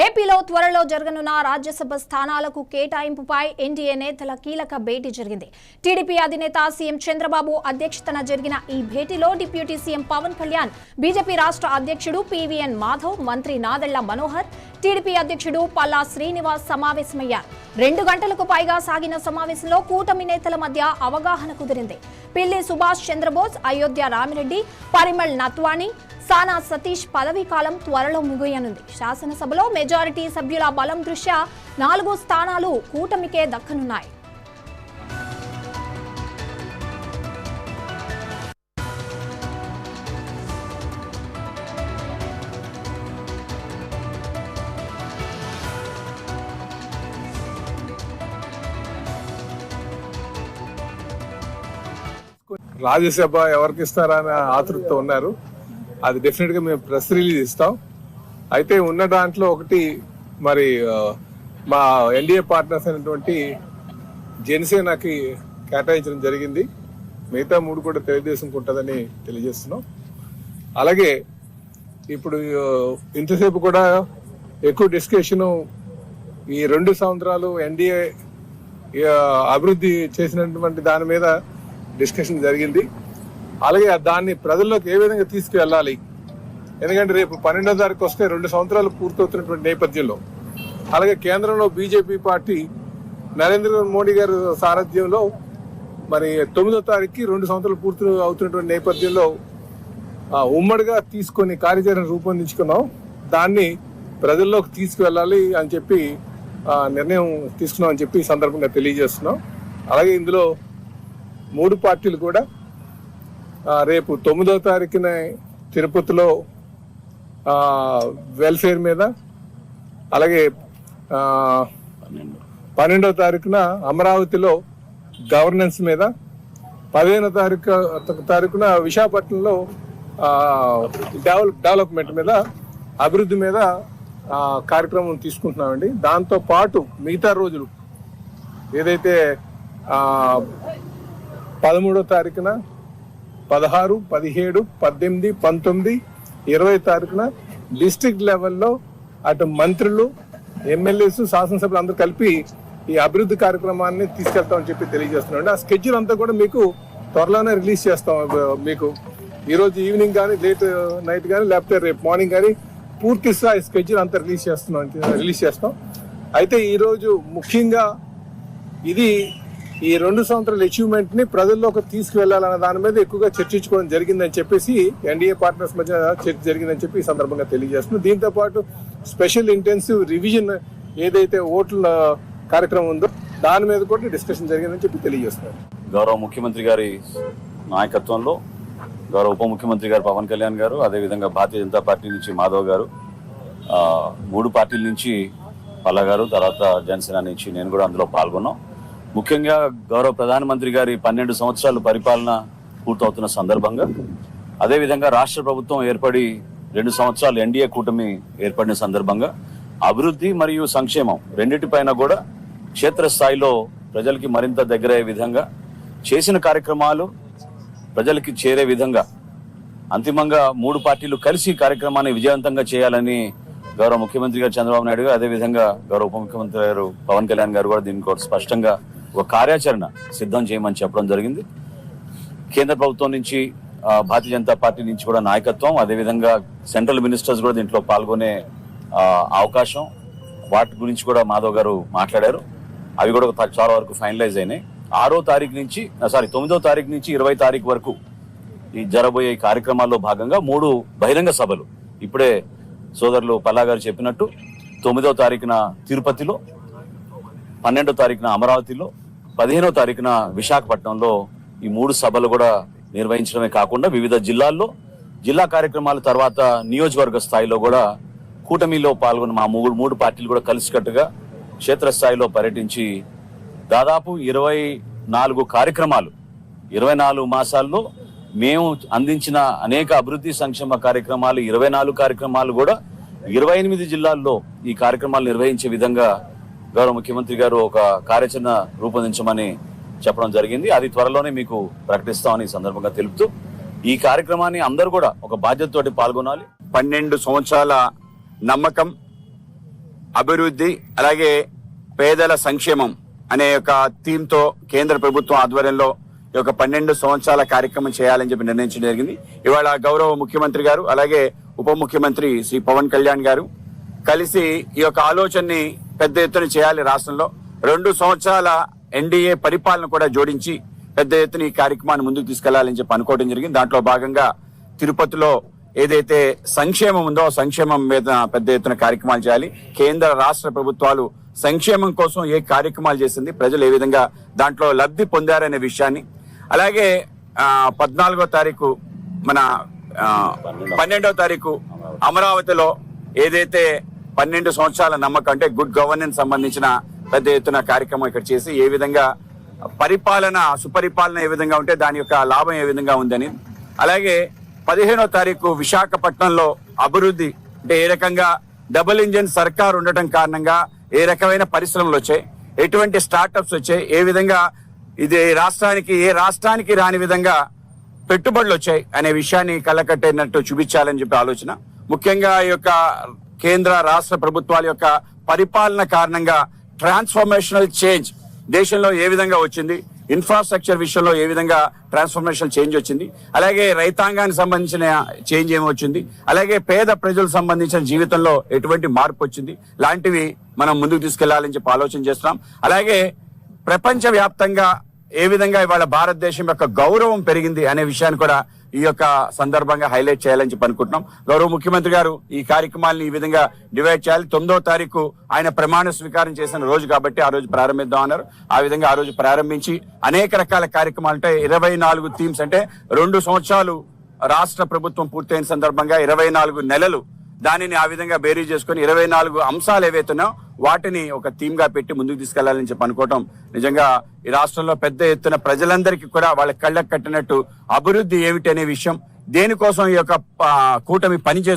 ఏపీలో త్వరలో జరగనున్న రాజ్యసభ స్థానాలకు కేటాయింపుపై ఎన్డీఏ నేతల కీలక భేటీ జరిగింది. టీడీపీ అధినేత సీఎం చంద్రబాబు అధ్యక్షతన జరిగిన ఈ భేటీలో deputy CM Pawan Kalyan, BJP రాష్ట్ర అధ్యక్షుడు పీవీఎన్ మాధవ్, మంత్రి నాదెళ్ల మనోహర్, టీడీపీ అధ్యక్షుడు పల్లా శ్రీనివాస్ సమావేశమయ్యారు. 2 గంటలకు పైగా సాగిన సమావేశంలో కూటమి నేతల మధ్య అవగాహన కుదిరింది. పిల్లి సుభాష్ చంద్రబోస్, అయోధ్య రామిరెడ్డి, పరిమళ్ నత్వాని, సానా సతీష్ పదవీ కాలం త్వరలో ముగియనుంది. శాసనసభలో మెజారిటీ సభ్యుల బలం దృష్ట్యా 4 స్థానాలు కూటమికే దక్కనున్నాయి. రాజ్యసభ ఎవరికి ఇస్తారా అనే ఆతృతతో ఉన్నారు. అది డెఫినెట్ గా మేము ప్రెస్ రిలీజ్ ఇస్తాం. అయితే ఉన్న దాంట్లో ఒకటి మరి మా ఎన్డీఏ పార్ట్నర్స్ అయినటువంటి జనసేనకి కేటాయించడం జరిగింది. మిగతా 3 కూడా తెలుగుదేశంకి ఉంటుందని తెలియజేస్తున్నాం. అలాగే ఇప్పుడు ఇంతసేపు కూడా ఎక్కువ డిస్కషన్ ఈ 2 సంవత్సరాలు ఎన్డీఏ అభివృద్ధి చేసినటువంటి దాని మీద డిస్కషన్ జరిగింది. అలాగే దాన్ని ప్రజల్లోకి ఏ విధంగా తీసుకువెళ్ళాలి, ఎందుకంటే రేపు 12వ తారీఖు వస్తే 2 సంవత్సరాలు పూర్తవుతున్నటువంటి నేపథ్యంలో, అలాగే కేంద్రంలో బీజేపీ పార్టీ నరేంద్ర మోడీ గారి సారథ్యంలో మరి 9వ తారీఖుకి 2 సంవత్సరాలు పూర్తి అవుతున్నటువంటి నేపథ్యంలో ఉమ్మడిగా తీసుకొని కార్యాచరణ రూపొందించుకున్నాం. దాన్ని ప్రజల్లోకి తీసుకువెళ్ళాలి అని చెప్పి నిర్ణయం తీసుకున్నాం అని చెప్పి ఈ సందర్భంగా తెలియజేస్తున్నాం. అలాగే ఇందులో 3 పార్టీలు కూడా రేపు 9వ తారీఖున తిరుపతిలో వెల్ఫేర్ మీద, అలాగే 12వ తారీఖున అమరావతిలో గవర్నెన్స్ మీద, 15వ తారీఖున విశాఖపట్నంలో డెవలప్మెంట్ మీద, అభివృద్ధి మీద కార్యక్రమం తీసుకుంటున్నామండి. దాంతో పాటు మిగతా రోజులు ఏదైతే 13వ తారీఖున 16, 17, 18, 19, 20 తారీఖున డిస్ట్రిక్ట్ లెవెల్లో అటు మంత్రులు, ఎమ్మెల్యేస్, శాసనసభ్యులు అందరూ కలిపి ఈ అభివృద్ధి కార్యక్రమాన్ని తీసుకెళ్తామని చెప్పి తెలియజేస్తున్నాం. ఆ స్కెడ్యూల్ అంతా కూడా మీకు త్వరలోనే రిలీజ్ చేస్తాం. మీకు ఈరోజు ఈవినింగ్ కానీ, లేట్ నైట్ కానీ, లేకపోతే రేపు మార్నింగ్ కానీ పూర్తి స్థాయి స్కెడ్యూల్ అంతా రిలీజ్ చేస్తాం. అయితే ఈరోజు ముఖ్యంగా ఇది ఈ 2 సంవత్సరాల అచీవ్మెంట్ ని ప్రజల్లోకి తీసుకువెళ్లాలన్న దాని మీద ఎక్కువగా చర్చించుకోవడం జరిగిందని చెప్పేసి ఎన్డీఏ పార్ట్నర్స్ మధ్య చర్చ జరిగిందని చెప్పి ఈ సందర్భంగా తెలియజేస్తున్నాం. దీంతో పాటు స్పెషల్ ఇంటెన్సివ్ రివిజన్ ఏదైతే ఓట్ల కార్యక్రమం ఉందో దాని మీద కూడా డిస్కషన్ జరిగిందని చెప్పి తెలియజేస్తున్నారు. గౌరవ ముఖ్యమంత్రి గారి నాయకత్వంలో గౌరవ ఉప ముఖ్యమంత్రి గారు పవన్ కళ్యాణ్ గారు, అదేవిధంగా భారతీయ జనతా పార్టీ నుంచి మాధవ్ గారు, 3 పార్టీల నుంచి పల్లా గారు, తర్వాత జనసేన నుంచి నేను కూడా అందులో పాల్గొన్నాం. ముఖ్యంగా గౌరవ ప్రధానమంత్రి గారి 12 సంవత్సరాలు పరిపాలన పూర్తవుతున్న సందర్భంగా, అదేవిధంగా రాష్ట్ర ప్రభుత్వం ఏర్పడి 2 సంవత్సరాలు ఎన్డీఏ కూటమి ఏర్పడిన సందర్భంగా అభివృద్ధి మరియు సంక్షేమం రెండింటిపైన కూడా క్షేత్రస్థాయిలో ప్రజలకి మరింత దగ్గరయ్యే విధంగా చేసిన కార్యక్రమాలు ప్రజలకి చేరే విధంగా అంతిమంగా 3 పార్టీలు కలిసి కార్యక్రమాన్ని విజయవంతంగా చేయాలని గౌరవ ముఖ్యమంత్రి గారు చంద్రబాబు నాయుడు గారు, అదేవిధంగా గౌరవ ఉప ముఖ్యమంత్రి గారు పవన్ కళ్యాణ్ గారు కూడా దీనికి స్పష్టంగా ఒక కార్యాచరణ సిద్ధం చేయమని చెప్పడం జరిగింది. కేంద్ర ప్రభుత్వం నుంచి, భారతీయ జనతా పార్టీ నుంచి కూడా నాయకత్వం, అదేవిధంగా సెంట్రల్ మినిస్టర్స్ కూడా దీంట్లో పాల్గొనే అవకాశం, వాటి గురించి కూడా మాధవ్ గారు మాట్లాడారు. అవి కూడా చాలా వరకు ఫైనలైజ్ అయినాయి. 9వ తారీఖు నుంచి 20 తారీఖు వరకు ఈ జరబోయే కార్యక్రమాల్లో భాగంగా 3 బహిరంగ సభలు ఇప్పుడే సోదరులు పల్లా గారు చెప్పినట్టు 9వ తారీఖున తిరుపతిలో, 12వ తారీఖున అమరావతిలో, 15వ తారీఖున విశాఖపట్నంలో ఈ 3 సభలు కూడా నిర్వహించడమే కాకుండా వివిధ జిల్లాల్లో జిల్లా కార్యక్రమాల తర్వాత నియోజకవర్గ స్థాయిలో కూడా కూటమిలో పాల్గొన్న మా 3 పార్టీలు కూడా కలిసికట్టుగా క్షేత్రస్థాయిలో పర్యటించి దాదాపు 24 కార్యక్రమాలు 24 మాసాల్లో మేము అందించిన అనేక అభివృద్ధి సంక్షేమ కార్యక్రమాలు 24 కార్యక్రమాలు కూడా 28 జిల్లాల్లో ఈ కార్యక్రమాలు నిర్వహించే విధంగా గౌరవ ముఖ్యమంత్రి గారు ఒక కార్యాచరణ రూపొందించమని చెప్పడం జరిగింది. అది త్వరలోనే మీకు ప్రకటిస్తామని సందర్భంగా తెలుపుతూ ఈ కార్యక్రమాన్ని అందరూ కూడా ఒక బాధ్యతతోటి పాల్గొనాలి. 12 సంవత్సరాల నమ్మకం, అభివృద్ధి అలాగే పేదల సంక్షేమం అనే ఒక థీమ్ తో కేంద్ర ప్రభుత్వం ఆధ్వర్యంలో ఈ యొక్క 12 సంవత్సరాల కార్యక్రమం చేయాలని చెప్పి నిర్ణయించడం జరిగింది. ఇవాళ గౌరవ ముఖ్యమంత్రి గారు అలాగే ఉప ముఖ్యమంత్రి శ్రీ పవన్ కళ్యాణ్ గారు కలిసి ఈ యొక్క ఆలోచనని పెద్ద ఎత్తున చేయాలి. రాష్ట్రంలో 2 సంవత్సరాల ఎన్డీఏ పరిపాలన కూడా జోడించి పెద్ద ఎత్తున ఈ కార్యక్రమాన్ని ముందుకు తీసుకెళ్లాలని చెప్పి అనుకోవడం జరిగింది. దాంట్లో భాగంగా తిరుపతిలో ఏదైతే సంక్షేమం ఉందో సంక్షేమం మీద పెద్ద ఎత్తున కార్యక్రమాలు చేయాలి. కేంద్ర రాష్ట్ర ప్రభుత్వాలు సంక్షేమం కోసం ఏ కార్యక్రమాలు చేసింది, ప్రజలు ఏ విధంగా దాంట్లో లబ్ధి పొందారనే విషయాన్ని, అలాగే 14వ తారీఖు మన 12వ తారీఖు అమరావతిలో ఏదైతే 12 సంవత్సరాల నమ్మకం అంటే గుడ్ గవర్నెన్స్ సంబంధించిన పెద్ద ఎత్తున కార్యక్రమం ఇక్కడ చేసి ఏ విధంగా పరిపాలన సుపరిపాలన ఏ విధంగా ఉంటే దాని యొక్క లాభం ఏ విధంగా ఉందని, అలాగే 15వ తారీఖు విశాఖపట్నంలో అభివృద్ధి అంటే ఏ రకంగా డబుల్ ఇంజిన్ సర్కార్ ఉండటం కారణంగా ఏ రకమైన పరిశ్రమలు వచ్చాయి, ఎటువంటి స్టార్టప్స్ వచ్చాయి, ఏ విధంగా ఇది ఏ రాష్ట్రానికి రాని విధంగా పెట్టుబడులు వచ్చాయి అనే విషయాన్ని కళ్ళకట్టేనట్టు చూపించాలని చెప్పి ఆలోచన. ముఖ్యంగా ఈ యొక్క కేంద్ర రాష్ట్ర ప్రభుత్వాల యొక్క పరిపాలన కారణంగా ట్రాన్స్ఫర్మేషనల్ చేంజ్ దేశంలో ఏ విధంగా వచ్చింది, ఇన్ఫ్రాస్ట్రక్చర్ విషయంలో ఏ విధంగా ట్రాన్స్ఫర్మేషన్ చేంజ్ వచ్చింది, అలాగే రైతాంగానికి సంబంధించిన చేంజ్ ఏమి వచ్చింది, అలాగే పేద ప్రజలకు సంబంధించిన జీవితంలో ఎటువంటి మార్పు వచ్చింది లాంటివి మనం ముందుకు తీసుకెళ్లాలని చెప్పి ఆలోచన చేస్తున్నాం. అలాగే ప్రపంచ వ్యాప్తంగా ఏ విధంగా ఇవాళ భారతదేశం యొక్క గౌరవం పెరిగింది అనే విషయాన్ని కూడా ఈ యొక్క సందర్భంగా హైలైట్ చేయాలని చెప్పి అనుకుంటున్నాం. గౌరవ ముఖ్యమంత్రి గారు ఈ కార్యక్రమాన్ని ఈ విధంగా డివైడ్ చేయాలి. 9వ తారీఖు ఆయన ప్రమాణ స్వీకారం చేసిన రోజు కాబట్టి ఆ రోజు ప్రారంభిద్దాం అన్నారు. ఆ విధంగా ఆ రోజు ప్రారంభించి అనేక రకాల కార్యక్రమాలు అంటే 24 థీమ్స్ అంటే 2 సంవత్సరాలు రాష్ట్ర ప్రభుత్వం పూర్తయిన సందర్భంగా 24 నెలలు దానిని ఆ విధంగా బేరీ చేసుకుని 24 అంశాలు ఏవైతున్నాయో వాటిని ఒక థీమ్ గా పెట్టి ముందుకు తీసుకెళ్లాలని చెప్పి అనుకోవటం నిజంగా ఈ రాష్ట్రంలో పెద్ద ఎత్తున ప్రజలందరికీ కూడా వాళ్ళ కళ్ళకు కట్టినట్టు అభివృద్ధి ఏమిటి అనే విషయం, దేనికోసం ఈ యొక్క కూటమి పనిచేస్తుంది